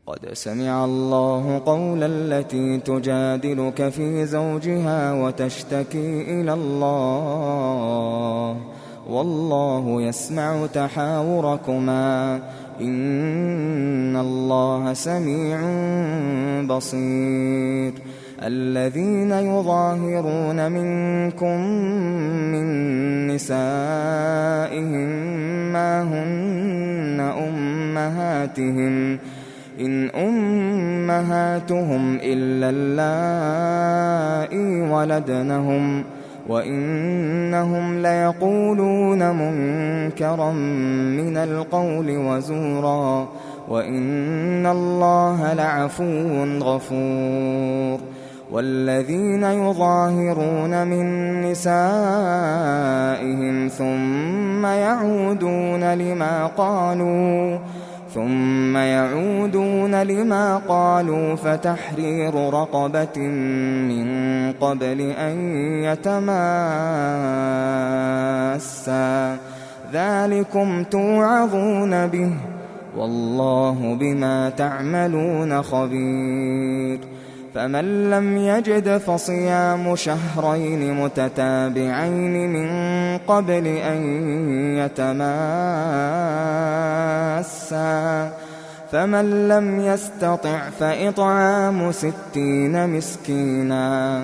قد سمع الله قول التي تجادلك في زوجها وتشتكي إلى الله والله يسمع تحاوركما إن الله سميع بصير. الذين يظاهرون منكم من نسائهم ما هن أمهاتهم إن أمهاتهم إلا اللائي ولدنهم وإنهم ليقولون منكرا من القول وزورا وإن الله لعفو غفور. والذين يظاهرون من نسائهم ثم يعودون لما قالوا فتحرير رقبة من قبل أن يتماسا ذلكم توعظون به والله بما تعملون خبير. فمن لم يجد فصيام شهرين متتابعين من قبل أن يتماسا فمن لم يستطع فإطعام 60 مسكينا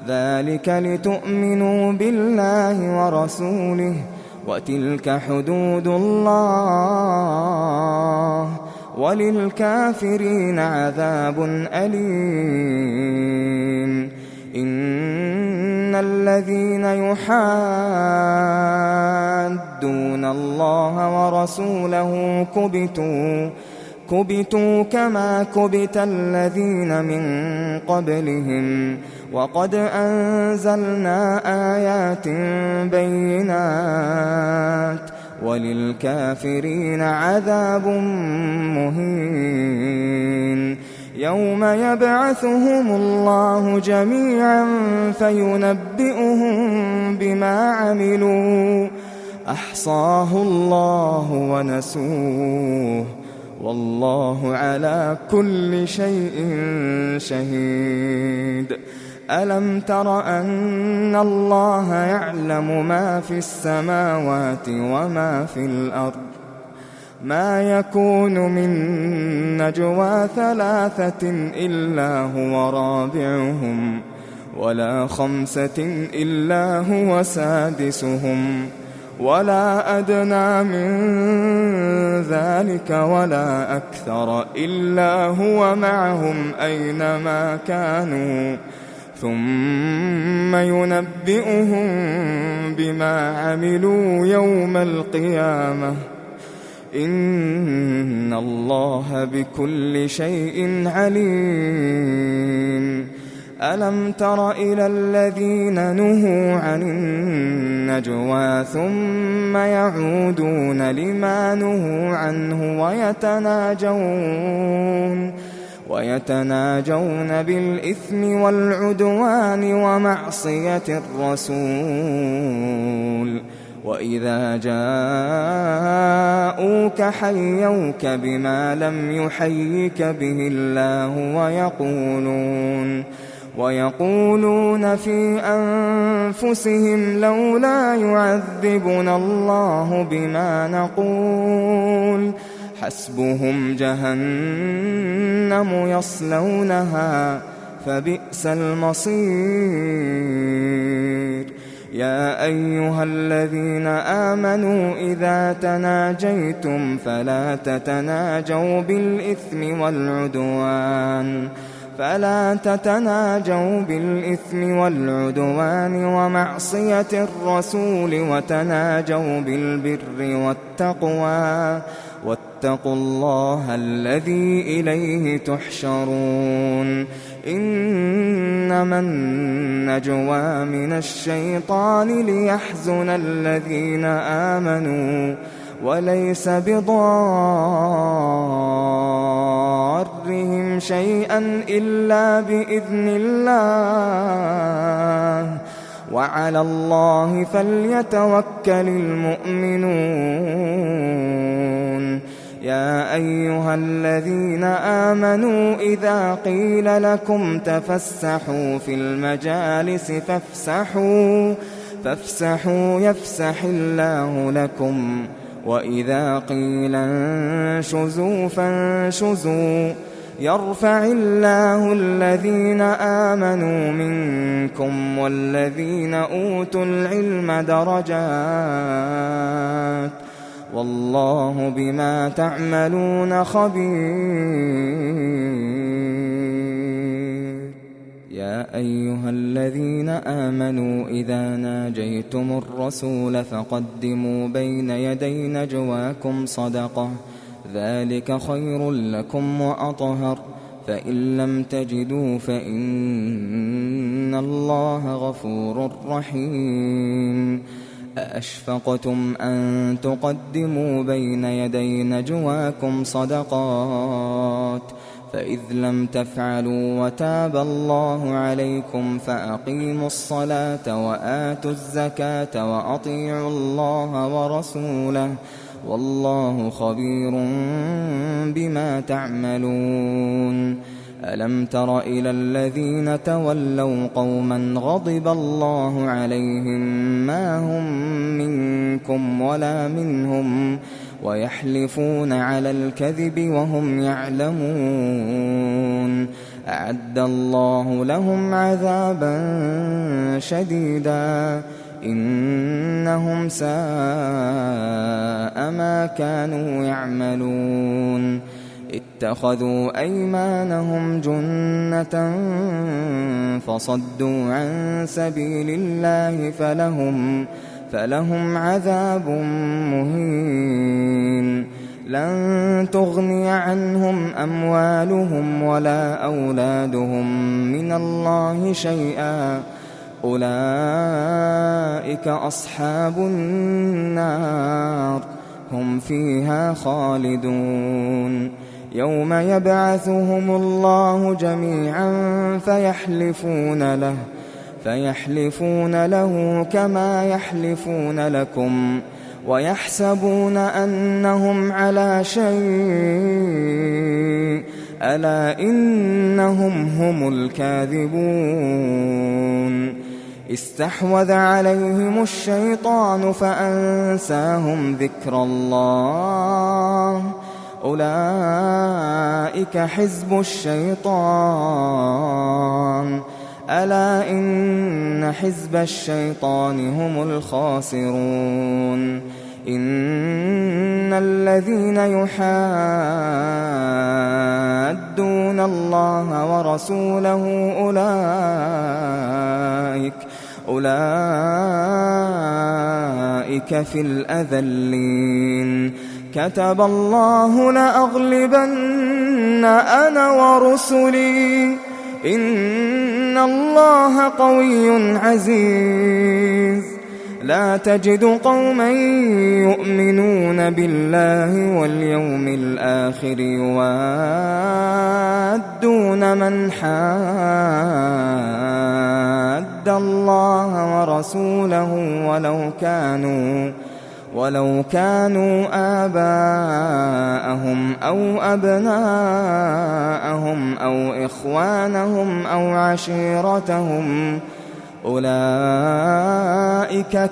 ذلك لتؤمنوا بالله ورسوله وتلك حدود الله وللكافرين عذاب أليم. إن الذين يحادون الله ورسوله كبتوا كما كبت الذين من قبلهم وقد أنزلنا آيات بينات وللكافرين عذاب مهين. يوم يبعثهم الله جميعا فينبئهم بما عملوا أحصاه الله ونسوه والله على كل شيء شهيد. ألم تر أن الله يعلم ما في السماوات وما في الأرض ما يكون من نجوى 3 إلا هو رابعهم ولا 5 إلا هو سادسهم ولا أدنى من ذلك ولا أكثر إلا هو معهم أينما كانوا ثم ينبئهم بما عملوا يوم القيامة إن الله بكل شيء عليم. ألم تر إلى الذين نهوا عن النجوى ثم يعودون لما نهوا عنه ويتناجون بالإثم والعدوان ومعصية الرسول وإذا جاءوك حيوك بما لم يحيك به الله ويقولون في أنفسهم لولا يعذبنا الله بما نقول حسبهم جهنم يصلونها فبئس المصير. يا أيها الذين آمنوا إذا تناجيتم فلا تتناجوا بالإثم والعدوان ومعصية الرسول وتناجوا بالبر والتقوى واتقوا الله الذي إليه تحشرون. إنما النجوى من الشيطان ليحزن الذين آمنوا وليس بضارهم شيئا إلا بإذن الله وعلى الله فليتوكل المؤمنون. يا أيها الذين آمنوا إذا قيل لكم تفسحوا في المجالس فافسحوا يفسح الله لكم، وإذا قيل انشزوا فانشزوا يرفع الله الذين آمنوا منكم والذين أوتوا العلم درجات، والله بما تعملون خبير. يا أيها الذين آمنوا إذا ناجيتم الرسول فقدموا بين يدي نجواكم صدقة، ذلك خير لكم وأطهر، فإن لم تجدوا فإن الله غفور رحيم. أأشفقتم أن تقدموا بين يدي نجواكم صدقات، فإذ لم تفعلوا وتاب الله عليكم فأقيموا الصلاة وآتوا الزكاة وأطيعوا الله ورسوله، والله خبير بما تعملون. ألم تر إلى الذين تولوا قوما غضب الله عليهم ما هم منكم ولا منهم ويحلفون على الكذب وهم يعلمون، أعد الله لهم عذابا شديدا إنهم ساء ما كانوا يعملون. اتخذوا أيمانهم جنة فصدوا عن سبيل الله فلهم عذاب مهين. لن تغني عنهم أموالهم ولا أولادهم من الله شيئا، أولئك أصحاب النار هم فيها خالدون. يوم يبعثهم الله جميعا فيحلفون له كما يحلفون لكم ويحسبون أنهم على شيء، ألا إنهم هم الكاذبون. استحوذ عليهم الشيطان فأنساهم ذكر الله، أولئك حزب الشيطان، ألا إن حزب الشيطان هم الخاسرون. إن الذين يحادون الله ورسوله أولئك في الأذلين. كتب الله لأغلبن أنا ورسلي إن الله قوي عزيز. لا تجد قوما يؤمنون بالله واليوم الآخر يوادون من حاد الله ورسوله ولو كانوا آباءهم أو أبناءهم أو إخوانهم أو عشيرتهم، أولئك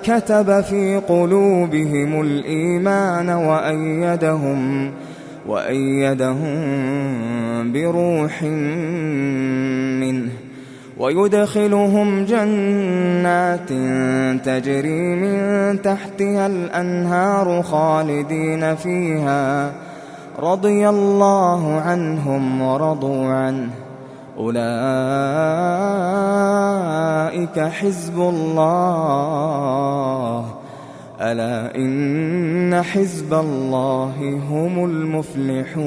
كتب في قلوبهم الإيمان وأيدهم بروح منه، ويدخلهم جنات تجري من تحتها الأنهار خالدين فيها، رضي الله عنهم ورضوا عنه، أولئك حزب الله، ألا إن حزب الله هم المفلحون.